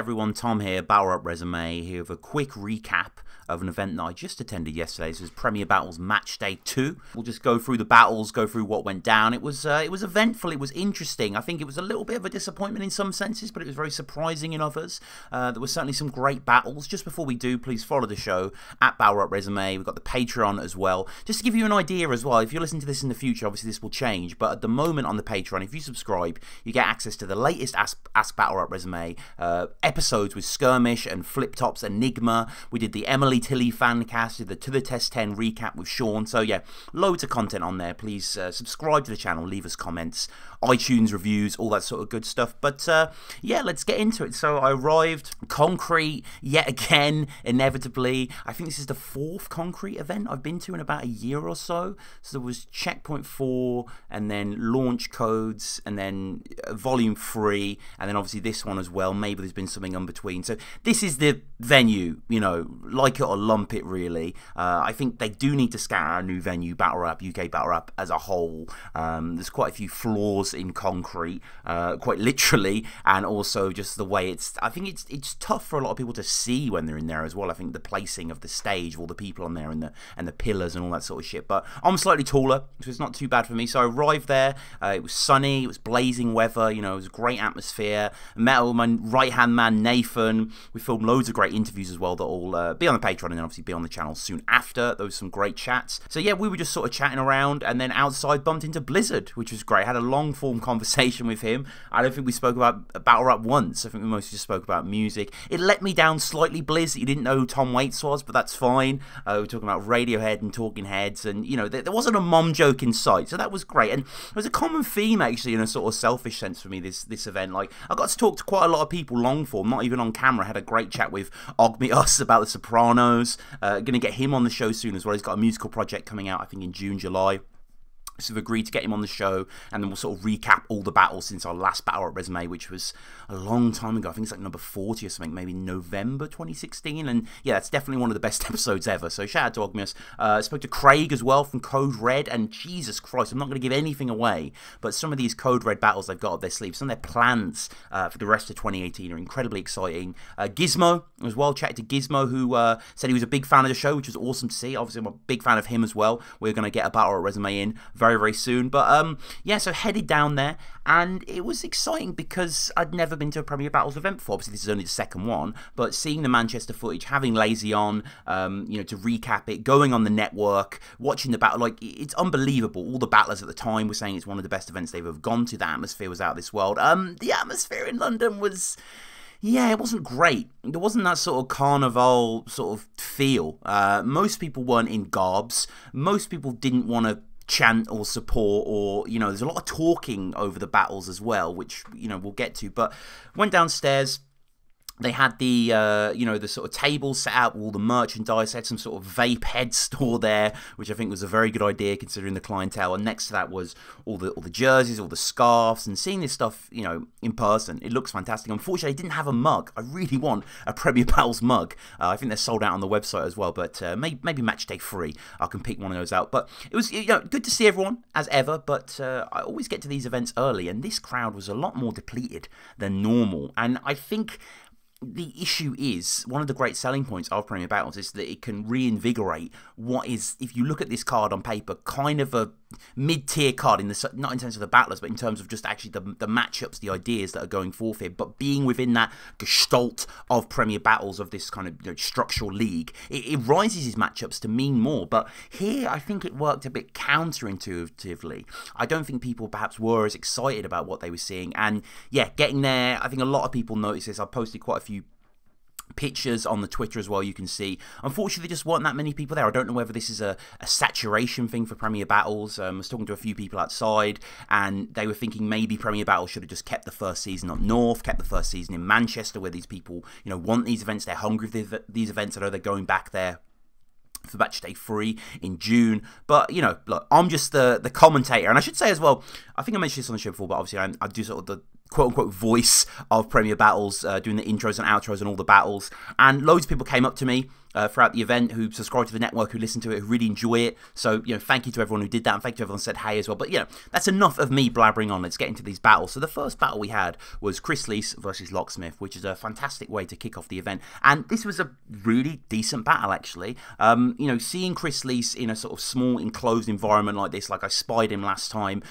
everyone, Tom here, Battle Rap Resume, here with a quick recap of an event that I just attended yesterday. This was Premier Battles Match Day 2. We'll just go through the battles, go through what went down. It was eventful, it was interesting. I think it was a little bit of a disappointment in some senses, but it was very surprising in others. There were certainly some great battles. Just before we do, please follow the show at Battle Rap Resume. We've got the Patreon as well. Just to give you an idea as well, if you're listening to this in the future, obviously this will change, but at the moment on the Patreon, if you subscribe, you get access to the latest Ask Battle Rap Resume episodes with Skirmish and Flip Top's Enigma. We did the Emily Tilly fan cast, did the To The Test 10 recap with Sean. So yeah, loads of content on there. Please subscribe to the channel, leave us comments, iTunes reviews, all that sort of good stuff. But yeah, let's get into it. So I arrived concrete yet again, inevitably. I think this is the 4th concrete event I've been to in about a year or so. So there was Checkpoint 4, and then Launch Codes, and then Volume 3, and then obviously this one as well. Maybe there's been something in between. So this is the venue, you know, like it or lump it really. I think they do need to scout a new venue, Battle Rap, UK Battle Rap as a whole. There's quite a few flaws in concrete, quite literally, and also just the way I think it's tough for a lot of people to see when they're in there as well. I think the placing of the stage, all the people on there, and the pillars and all that sort of shit. But I'm slightly taller, so it's not too bad for me. So I arrived there, it was sunny, it was blazing weather, you know, it was a great atmosphere. I met my right-hand man, Nathan. We filmed loads of great interviews as well that will be on the Patreon and then obviously be on the channel soon after. There was some great chats. So yeah, we were just sort of chatting around, and then outside bumped into Blizzard, which was great. I had a long-form conversation with him. I don't think we spoke about Battle Rap once. I think we mostly just spoke about music. It let me down slightly, Blizz, that you didn't know who Tom Waits was, but that's fine. We were talking about Radiohead and Talking Heads, and you know, there wasn't a mom joke in sight, so that was great. And there was a common theme actually, in a sort of selfish sense for me, this event. Like, I got to talk to quite a lot of people long form, not even on camera. I had a great chat with Ogme Us about The Sopranos. Gonna get him on the show soon as well. He's got a musical project coming out, I think in June, July. So we've agreed to get him on the show, and then we'll sort of recap all the battles since our last Battle Rap Resume, which was a long time ago. I think it's like number 40 or something, maybe November 2016. And yeah, it's definitely one of the best episodes ever. So shout out to Ogmius. Spoke to Craig as well from Code Red, and Jesus Christ, I'm not going to give anything away, but some of these Code Red battles they've got up their sleeves, some of their plans for the rest of 2018 are incredibly exciting. Gizmo as well, chatted to Gizmo, who said he was a big fan of the show, which was awesome to see. Obviously, I'm a big fan of him as well. We're going to get a Battle Rap Resume in very soon. But yeah, so headed down there, and it was exciting because I'd never been to a Premier Battles event before. Obviously this is only the 2nd one, but seeing the Manchester footage, having Lazy on, you know, to recap it, going on the network, watching the battle, like, it's unbelievable. All the battlers at the time were saying it's one of the best events they've ever gone to. The atmosphere was out of this world. The atmosphere in London was, yeah, it wasn't great. There wasn't that sort of carnival sort of feel. Most people weren't in garbs. Most people didn't want to chant or support, or, you know, there's a lot of talking over the battles as well, which, you know, we'll get to. But went downstairs. They had the, you know, the sort of tables set out with all the merchandise. They had some sort of vape head store there, which I think was a very good idea considering the clientele. And next to that was all the jerseys, all the scarves, and seeing this stuff, you know, in person, it looks fantastic. Unfortunately, I didn't have a mug. I really want a Premier Battles mug. I think they're sold out on the website as well, but maybe Match Day 3, I can pick one of those out. But it was, you know, good to see everyone as ever. But I always get to these events early, and this crowd was a lot more depleted than normal. And I think the issue is, one of the great selling points of Premier Battles is that it can reinvigorate what is, if you look at this card on paper, kind of a mid-tier card, in the, not in terms of the battlers, but in terms of just actually the matchups, the ideas that are going forth here. But being within that gestalt of Premier Battles, of this kind of, you know, structural league, it rises his matchups to mean more. But here, I think it worked a bit counterintuitively. I don't think people perhaps were as excited about what they were seeing. And yeah, getting there, I think a lot of people noticed this. I posted quite a few pictures on the Twitter as well, you can see. Unfortunately, there just weren't that many people there. I don't know whether this is a saturation thing for Premier Battles. I was talking to a few people outside, and they were thinking maybe Premier Battles should have just kept the first season up north, kept the first season in Manchester, where these people, you know, want these events. They're hungry for these events. I know they're going back there for Match Day 3 in June. But, you know, look, I'm just the commentator. And I should say as well, I think I mentioned this on the show before, but obviously I do sort of the quote-unquote voice of Premier Battles, doing the intros and outros and all the battles. And loads of people came up to me throughout the event who subscribed to the network, who listened to it, who really enjoy it. So, thank you to everyone who did that, and thank you to everyone who said hey as well. But, that's enough of me blabbering on. Let's get into these battles. So the first battle we had was Chris Lees versus Locksmith, which is a fantastic way to kick off the event. And this was a really decent battle, actually. Seeing Chris Lees in a sort of small, enclosed environment like this, like I spied him last time,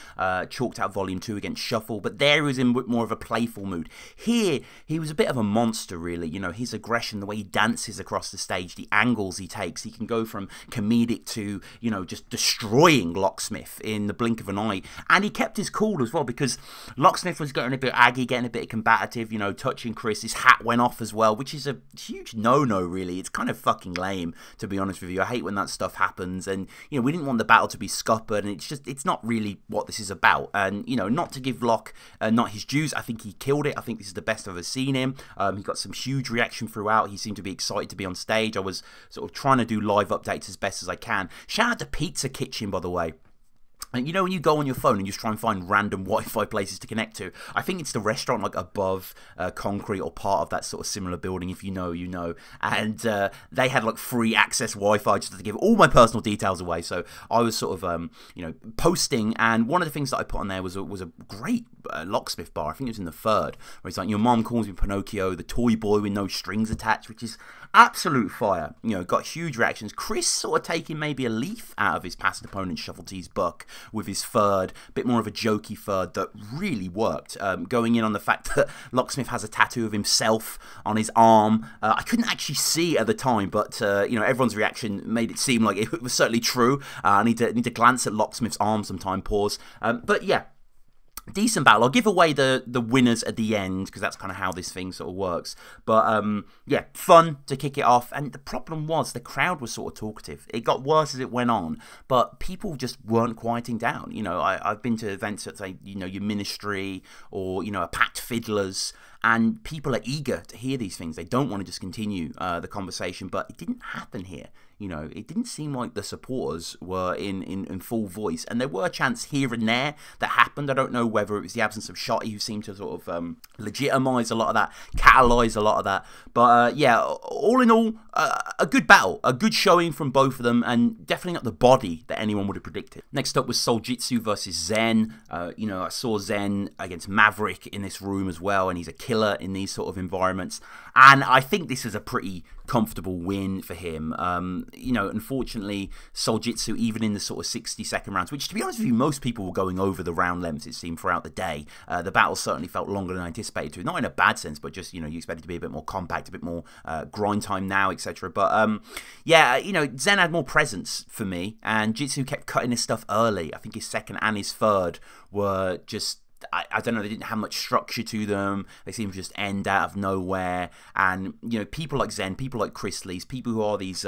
chalked out Volume 2 against Shuffle, but there he was in more of a playful mood. Here, he was a bit of a monster, really. His aggression, the way he dances across the stage, the angles he takes. He can go from comedic to, just destroying Locksmith in the blink of an eye. And he kept his cool as well, because Locksmith was getting a bit aggy, getting a bit combative, touching Chris. His hat went off as well, which is a huge no-no, really. It's kind of fucking lame, to be honest with you. I hate when that stuff happens. And, we didn't want the battle to be scuppered, and it's not really what this is about. And, not to give Lock not his dues, I think he killed it. I think this is the best I've ever seen him. He got some huge reaction throughout. He seemed to be excited to be on stage. I was sort of trying to do live updates as best as I can. Shout out to Pizza Kitchen, by the way. And when you go on your phone and you just try and find random Wi-Fi places to connect to, I think it's the restaurant like above concrete or part of that sort of similar building. If you know, you know. And they had like free access Wi-Fi just to give all my personal details away. So I was sort of, posting. And one of the things that I put on there was a great Locksmith bar. I think it was in the third, where it's like, your mom calls me Pinocchio, the toy boy with no strings attached, which is absolute fire. Got huge reactions. Chris sort of taking maybe a leaf out of his past opponent Shuffle T's book with his third, bit more of a jokey third that really worked. Going in on the fact that Locksmith has a tattoo of himself on his arm. I couldn't actually see at the time, but everyone's reaction made it seem like it was certainly true. I need to glance at Locksmith's arm sometime. Pause. But yeah. Decent battle. I'll give away the winners at the end, because that's kind of how this thing sort of works. But yeah, fun to kick it off. And the problem was the crowd was sort of talkative. It got worse as it went on, but people just weren't quieting down. I've been to events at, say, your Ministry or a Packed Fiddlers, and people are eager to hear these things. They don't want to just continue the conversation, but it didn't happen here. It didn't seem like the supporters were in full voice, and there were chants here and there that happened. I don't know whether it was the absence of Shotty, who seemed to sort of legitimise a lot of that, catalyse a lot of that. But yeah, all in all, a good battle, a good showing from both of them, and definitely not the body that anyone would have predicted. Next up was Soljitsu versus Zen. I saw Zen against Maverick in this room as well, and he's a killer in these sort of environments. And I think this is a pretty comfortable win for him. Unfortunately, Soljitsu, even in the sort of 60-second rounds, which, to be honest with you, most people were going over the round lengths, it seemed, throughout the day. The battle certainly felt longer than I anticipated to. Not in a bad sense, but just, you expect it to be a bit more compact, a bit more grind time now, etc. But, yeah, Zen had more presence for me, and Jitsu kept cutting his stuff early. I think his second and his third were just... I don't know, they didn't have much structure to them. They seemed to just end out of nowhere. And, people like Zen, people like Chris Lees, people who are these,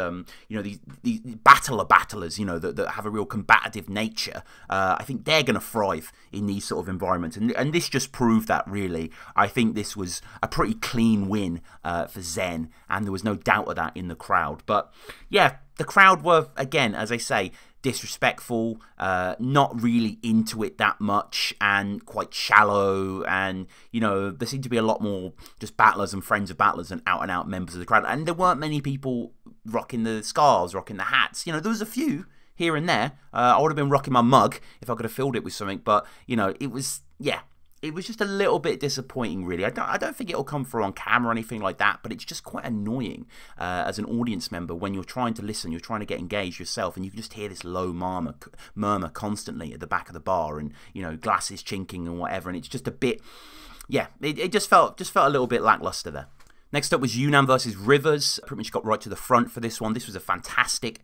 these battlers, that have a real combative nature, I think they're going to thrive in these sort of environments. And this just proved that, really. I think this was a pretty clean win for Zen, and there was no doubt of that in the crowd. But, yeah, the crowd were, again, as I say, disrespectful, not really into it that much, and quite shallow, and there seemed to be a lot more just battlers and friends of battlers than out and out members of the crowd. And there weren't many people rocking the scarves, rocking the hats. There was a few here and there. I would have been rocking my mug if I could have filled it with something, but it was, yeah, it was just a little bit disappointing, really. I don't think it'll come through on camera or anything like that, but it's just quite annoying as an audience member when you're trying to listen, you're trying to get engaged yourself, and you can just hear this low murmur constantly at the back of the bar, and glasses chinking and whatever, and it's just a bit, yeah, it just felt a little bit lackluster there. Next up was Yunnan versus Rivers. Pretty much got right to the front for this one. This was a fantastic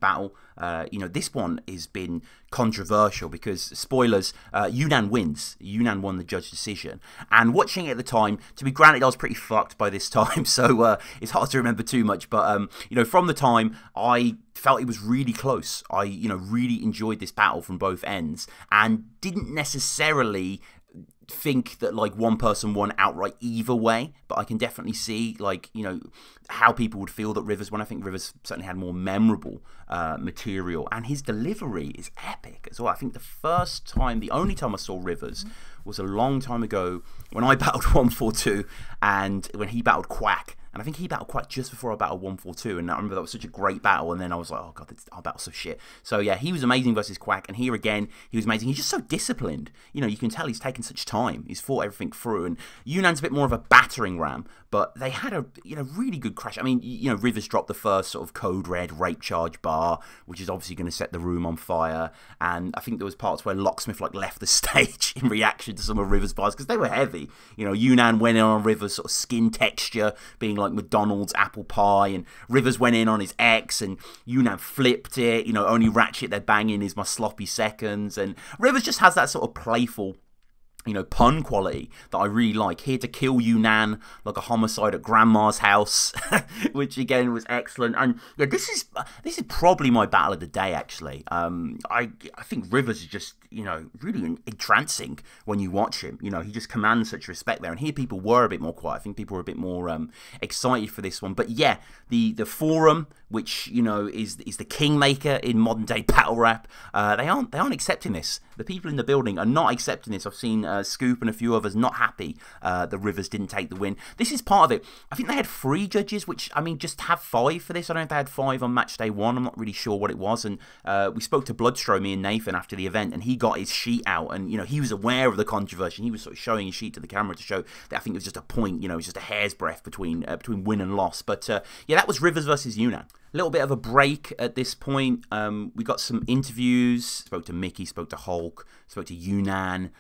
battle. This one has been controversial because, spoilers, Yunnan wins. Yunnan won the judge decision. And watching it at the time, to be granted, I was pretty fucked by this time, so it's hard to remember too much. But, from the time, I felt it was really close. I, really enjoyed this battle from both ends and didn't necessarily think that like one person won outright either way, but I can definitely see how people would feel that Rivers won. I think Rivers certainly had more memorable material, and his delivery is epic as well. I think the only time I saw Rivers was a long time ago when I battled 142 and when he battled Quack. And I think he battled Quack just before I battled 142, and I remember that was such a great battle, and then I was like, oh god, our battle's so shit. So yeah, he was amazing versus Quack, and here again, he was amazing. He's just so disciplined. You know, you can tell he's taken such time. He's fought everything through, and Yunnan's a bit more of a battering ram, but they had a really good crash. I mean, Rivers dropped the first sort of code red rape charge bar, which is obviously going to set the room on fire, and I think there was parts where Locksmith left the stage in reaction to some of Rivers' bars, because they were heavy. Yunnan went in on Rivers' sort of skin texture, being like McDonald's apple pie, and Rivers went in on his X, and Yunnan flipped it. Only ratchet they're banging is my sloppy seconds, and Rivers just has that sort of playful pun quality that I really like. Here to kill Yunnan like a homicide at grandma's house, which again was excellent. And yeah, this is probably my battle of the day, actually. I think Rivers is just really entrancing when you watch him. He just commands such respect there, and here people were a bit more quiet. I think people were a bit more excited for this one. But yeah, the forum, which is the kingmaker in modern day battle rap, they aren't accepting this. The people in the building are not accepting this. I've seen Scoop and a few others not happy that Rivers didn't take the win. This is part of it. I think they had 3 judges, which, I mean, just have 5 for this. I don't know if they had 5 on match day 1. I'm not really sure what it was. And we spoke to Bloodstro, me and Nathan, after the event, and he got his sheet out, and he was aware of the controversy. He was sort of showing his sheet to the camera to show that I think it was just a point. It was just a hair's breadth between win and loss. But yeah, that was Rivers versus Yunnan. A little bit of a break at this point. We got some interviews. Spoke to Mickey, spoke to Hulk, spoke to Yunnan,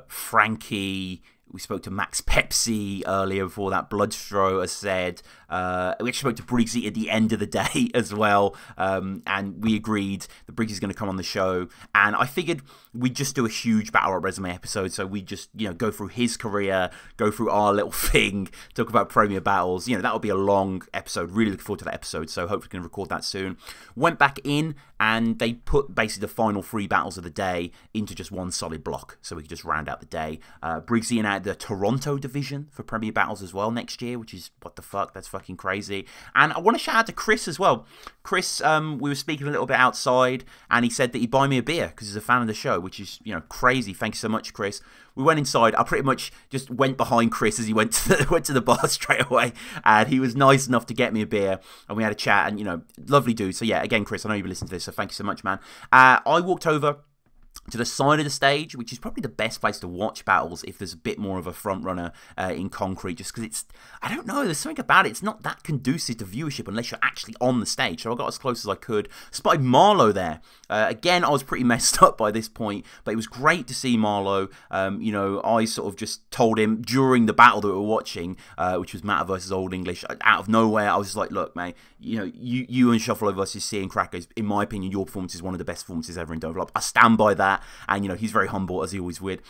Frankie. We spoke to Max Pepsi earlier before that. Bloodstro has said. We actually spoke to Briggsy at the end of the day as well. And we agreed that Briggsy's going to come on the show. And I figured we'd just do a huge Battle Rap Resume episode. So we just, go through his career, go through our little thing, talk about Premier Battles. That'll be a long episode. Really looking forward to that episode. So hopefully we can record that soon. Went back in and they put basically the final 3 battles of the day into just one solid block. So we could just round out the day. Briggsy and the Toronto division for Premier Battles as well next year, which is, what the fuck, that's fucking crazy. And I want to shout out to Chris as well. Chris, we were speaking a little bit outside, and he said that he'd buy me a beer because he's a fan of the show, which is, crazy. Thank you so much, Chris. We went inside. I pretty much just went behind Chris as he went to the bar straight away, and he was nice enough to get me a beer, and we had a chat, and, lovely dude. So yeah, again, Chris, I know you've listened to this, so thank you so much, man. I walked over to the side of the stage, which is probably the best place to watch battles if there's a bit more of a front runner in concrete, just because it's, I don't know, there's something about it, it's not that conducive to viewership unless you're actually on the stage. So I got as close as I could. Spotted Marlowe there. Again, I was pretty messed up by this point, but it was great to see Marlowe. I sort of just told him during the battle that we were watching, which was Matter versus Old English, out of nowhere, I was just like, look, mate, you and Shuffalo versus C and Crackers, in my opinion, your performance is one of the best performances ever in Develop. I stand by that. And he's very humble, as he always would.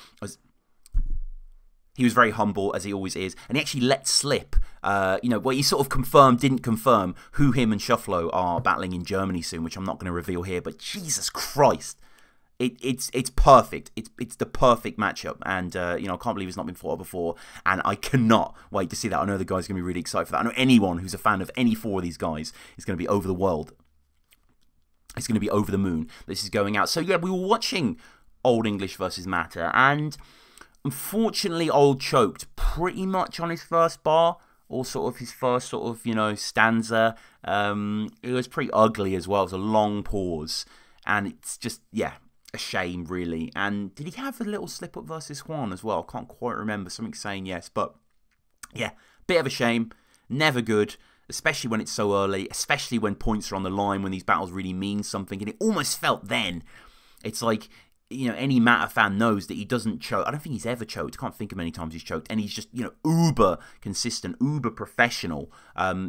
He was very humble, as he always is, and he actually let slip. He sort of didn't confirm who him and Shuffalo are battling in Germany soon, which I'm not going to reveal here. But Jesus Christ, it's perfect. It's the perfect matchup, and I can't believe it's not been fought before, and I cannot wait to see that. I know the guys are going to be really excited for that. I know anyone who's a fan of any 4 of these guys is going to be over the world. It's going to be over the moon. This is going out. So yeah, we were watching Old English versus Matter, and unfortunately Old choked pretty much on his first bar, or sort of his first sort of stanza. It was pretty ugly as well. It was a long pause, and it's just, yeah, a shame really. And did he have a little slip up versus Juan as well? I can't quite remember. Something saying yes, but yeah, bit of a shame. Never good, especially when it's so early, especially when points are on the line, when these battles really mean something. And it almost felt then, it's like, any Matter fan knows that he doesn't choke. I don't think he's ever choked. I can't think of many times he's choked. And he's just, uber consistent, uber professional.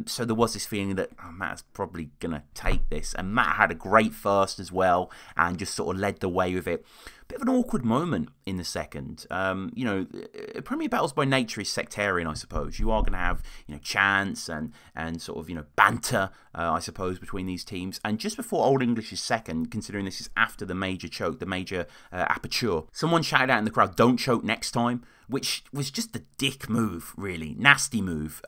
So there was this feeling that, Matter's probably going to take this. And Matter had a great first as well, and just sort of led the way with it. Bit of an awkward moment in the second. Premier Battles by nature is sectarian, I suppose. You are going to have, chants and sort of, banter, I suppose, between these teams. And just before Old English's second, considering this is after the major choke, the major aperture, someone shouted out in the crowd, "Don't choke next time," which was just a dick move, really. Nasty move.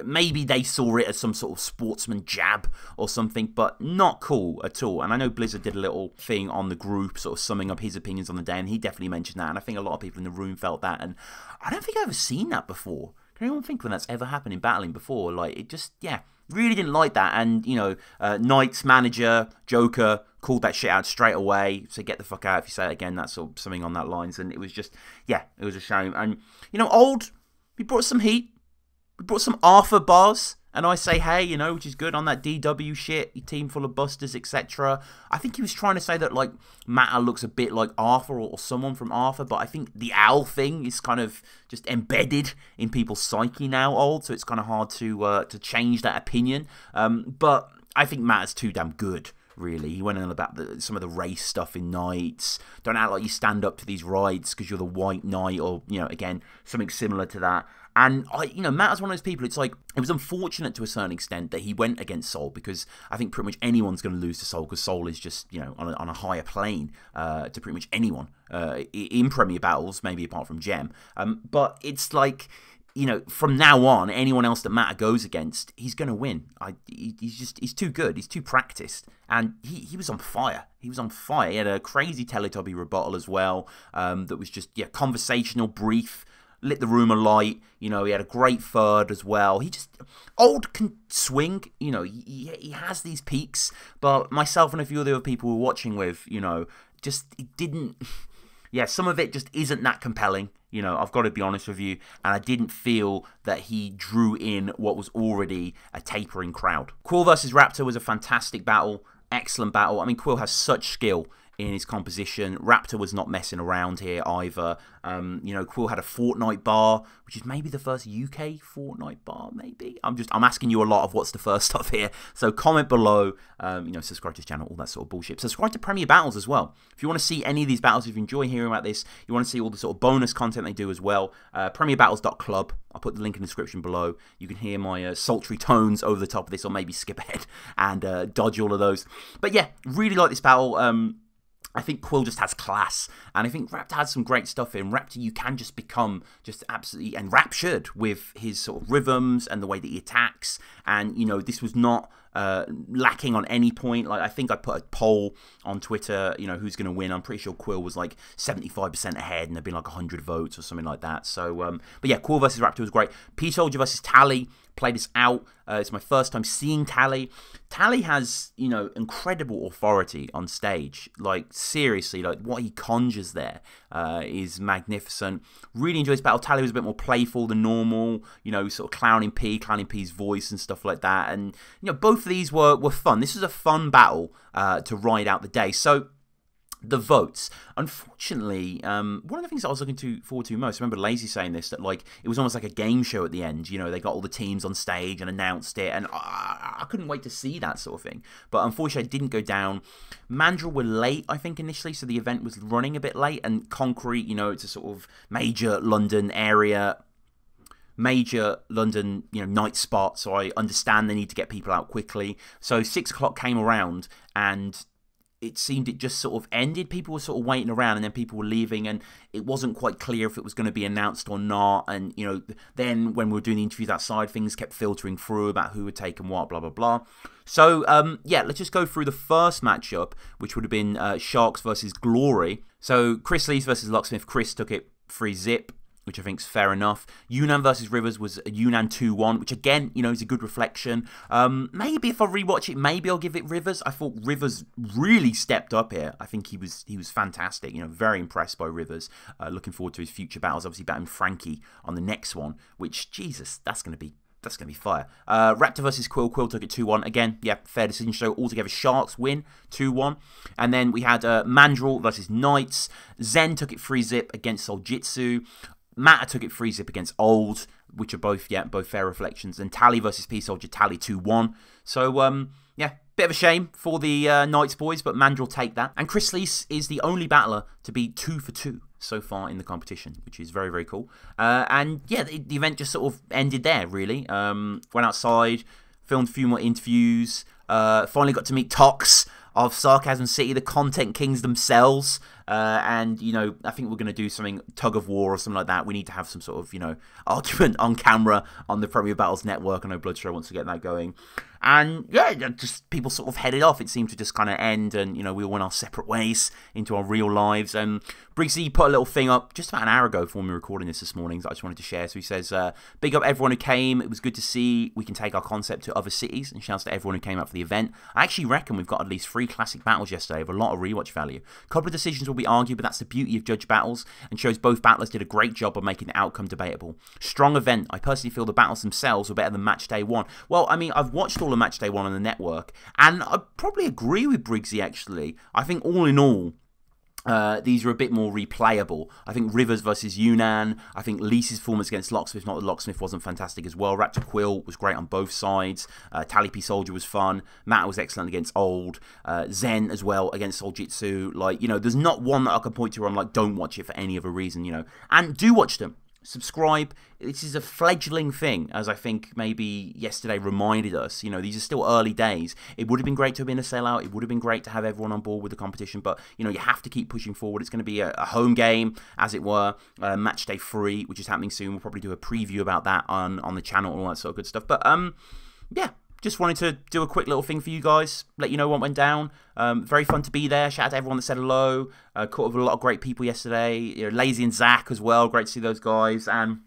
Maybe they saw it as some sort of sportsman jab or something, but not cool at all. And I know Blizzard did a little thing on the group, sort of summing up his opinions on the day, and he definitely mentioned that, and I think a lot of people in the room felt that, and I don't think I've ever seen that before. Can anyone think when that's ever happened in battling before? Like, it just, yeah, really didn't like that. And, you know, Knight's manager, Joker, called that shit out straight away. So get the fuck out if you say it again. That's sort of something on that lines. And it was just, yeah, it was a shame. And, you know, Old, we brought some heat. We brought some Arthur bars. And I say, hey, you know, which is good on that DW shit, your team full of busters, etc. I think he was trying to say that, like, Matter looks a bit like Arthur or someone from Arthur, but I think the owl thing is kind of just embedded in people's psyche now, Old, so it's kind of hard to change that opinion. But I think Matter's too damn good, really. He went on about some of the race stuff in Knights. Don't act like you stand up to these rights because you're the White Knight, or, you know, again, something similar to that. And, you know, Matter's one of those people, it's like, it was unfortunate to a certain extent that he went against Soul, because I think pretty much anyone's going to lose to Soul, because Soul is just, you know, on a higher plane to pretty much anyone in Premier Battles, maybe apart from Gem. But it's like, you know, from now on, anyone else that Matter goes against, he's going to win. He's too good. He's too practiced. And he was on fire. He was on fire. He had a crazy Teletubby rebuttal as well that was just, yeah, conversational, brief, lit the room alight. You know, he had a great third as well. He just, Old can swing. You know, he has these peaks. But myself and a few of the other people we were watching with, you know, just, it didn't, yeah, some of it just isn't that compelling. You know, I've got to be honest with you, and I didn't feel that he drew in what was already a tapering crowd. Quill versus Raptor was a fantastic battle, excellent battle. I mean, Quill has such skill in his composition. Raptor was not messing around here either. You know, Quill had a Fortnite bar, which is maybe the first UK Fortnite bar, maybe. I'm asking you a lot of what's the first stuff here. So comment below, you know, subscribe to this channel, all that sort of bullshit. Subscribe to Premier Battles as well. If you want to see any of these battles, if you enjoy hearing about this, you want to see all the sort of bonus content they do as well, premierbattles.club. I'll put the link in the description below. You can hear my sultry tones over the top of this, or maybe skip ahead and dodge all of those. But yeah, really like this battle. I think Quill just has class, and I think Raptor has some great stuff in. Raptor, you can just become just absolutely enraptured with his sort of rhythms and the way that he attacks, and, you know, this was not lacking on any point. Like, I think I put a poll on Twitter, you know, who's going to win. I'm pretty sure Quill was like 75% ahead, and there'd been like 100 votes or something like that. So, but yeah, Quill versus Raptor was great. P-Soldier versus Tally. Played this out. It's my first time seeing Tally. Tally has, you know, incredible authority on stage. Like, seriously, like, what he conjures there is magnificent. Really enjoyed this battle. Tally was a bit more playful than normal, you know, sort of clowning P's voice and stuff like that. And, you know, both of these were fun. This was a fun battle to ride out the day. So, the votes. Unfortunately, one of the things that I was looking forward to most, I remember Lazy saying this, that, like, it was almost like a game show at the end. You know, they got all the teams on stage and announced it, and I couldn't wait to see that sort of thing. But unfortunately, it didn't go down. Mandrill were late, I think, initially, so the event was running a bit late, and Concrete, you know, it's a sort of major London area, major London, you know, night spot, so I understand they need to get people out quickly. So 6 o'clock came around, and it seemed it just sort of ended. People were sort of waiting around, and then people were leaving, and it wasn't quite clear if it was going to be announced or not. And, you know, then when we were doing the interviews outside, things kept filtering through about who had taken what, blah, blah, blah. So, yeah, let's just go through the first matchup, which would have been Sharks versus Glory. So, Chris Lees versus Locksmith. Chris took it 3-zip, which I think is fair enough. Yunnan versus Rivers was a Yunnan 2-1, which again, you know, is a good reflection. Maybe if I rewatch it, maybe I'll give it Rivers. I thought Rivers really stepped up here. I think he was fantastic. You know, very impressed by Rivers. Looking forward to his future battles. Obviously, batting Frankie on the next one, which, Jesus, that's going to be fire. Raptor versus Quill. Quill took it 2-1. Again, yeah, fair decision. So altogether, Sharks win 2-1. And then we had Mandrill versus Knights. Zen took it 3-zip against Soljitsu. Matter took it 3-zip against Old, which are both, yeah, both fair reflections. And Tally versus P-Soldier, Tally 2-1. So, yeah, bit of a shame for the Knights boys, but Mandrill take that. And Chris Lees is the only battler to be 2 for 2 so far in the competition, which is very, very cool. And, yeah, the event just sort of ended there, really. Went outside, filmed a few more interviews, finally got to meet Tox of Sarcasm City, the content kings themselves. and, you know, I think we're going to do something, tug of war or something like that. We need to have some sort of, you know, argument on camera on the Premier Battles Network. I know Bloodshow wants to get that going. And, yeah, just people sort of headed off. It seemed to just kind of end, and, you know, we all went our separate ways into our real lives. And Briggsy put a little thing up just about an hour ago before we were recording this morning that I just wanted to share. So he says, big up everyone who came. It was good to see we can take our concept to other cities, and shouts to everyone who came out for the event. I actually reckon we've got at least 3 classic battles yesterday with a lot of rewatch value. A couple of decisions will be argued, but that's the beauty of judge battles, and shows both battlers did a great job of making the outcome debatable. Strong event. I personally feel the battles themselves were better than Matchday 1. Well, I mean, I've watched all of Matchday 1 on the network, and I probably agree with Briggsy, actually. I think all in all, these are a bit more replayable. I think Rivers versus Yunnan. I think Lee's performance against Locksmith, not that Locksmith wasn't fantastic as well. Raptor Quill was great on both sides. Tally P Soldier was fun. Matt was excellent against Old. Zen as well against Soul Jitsu. Like, you know, there's not one that I can point to where I'm like, don't watch it for any other reason, you know. And do watch them. Subscribe. This is a fledgling thing, as I think maybe yesterday reminded us. You know, these are still early days. It would have been great to have been a sellout. It would have been great to have everyone on board with the competition, but, you know, you have to keep pushing forward. It's going to be a home game, as it were. Match day 3, which is happening soon. We'll probably do a preview about that on the channel and all that sort of good stuff. But, yeah. Just wanted to do a quick little thing for you guys, let you know what went down. Very fun to be there. Shout out to everyone that said hello. Caught up with a lot of great people yesterday. You know, Lazy and Zach as well. Great to see those guys. And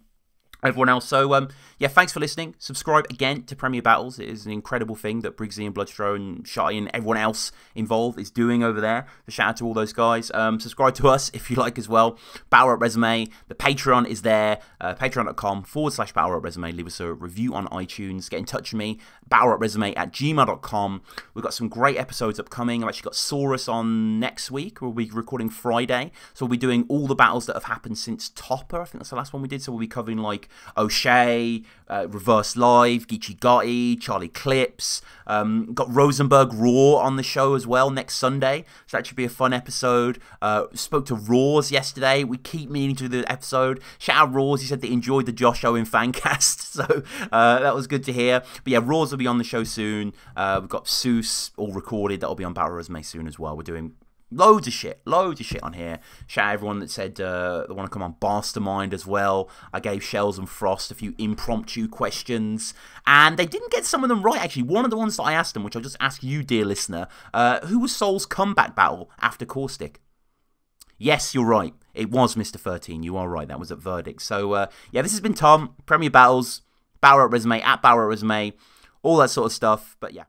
everyone else. So, yeah, thanks for listening. Subscribe again to Premier Battles. It is an incredible thing that Briggsy and Bloodstro and Shotty and everyone else involved is doing over there. So shout out to all those guys. Subscribe to us if you like as well. Battle Rap Resume. The Patreon is there. Patreon.com/BattleRapResume. Leave us a review on iTunes. Get in touch with me. BattleRapResume@gmail.com. We've got some great episodes upcoming. I've actually got Saurus on next week. We'll be recording Friday. So we'll be doing all the battles that have happened since Topper. I think that's the last one we did. So we'll be covering like O'Shea, Reverse Live, Geechee Gotti, Charlie Clips. Got Rosenberg Raw on the show as well next Sunday. So that should be a fun episode. Spoke to Raws yesterday. We keep meaning to do the episode. Shout out Raws. He said they enjoyed the Josh Owen fancast. So that was good to hear. But yeah, Raws will be on the show soon. We've got Seuss all recorded. That'll be on Battle Resume soon as well. We're doing loads of shit on here. Shout out everyone that said they want to come on Mastermind as well. I gave Shells and Frost a few impromptu questions, and they didn't get some of them right, actually. One of the ones that I asked them, which I'll just ask you, dear listener, who was Soul's comeback battle after Caustic? Yes, you're right. It was Mr. 13. You are right. That was at Verdict. So, yeah, this has been Tom, Premier Battles, Battle Rap Resume, @Battle Rap Resume, all that sort of stuff. But, yeah.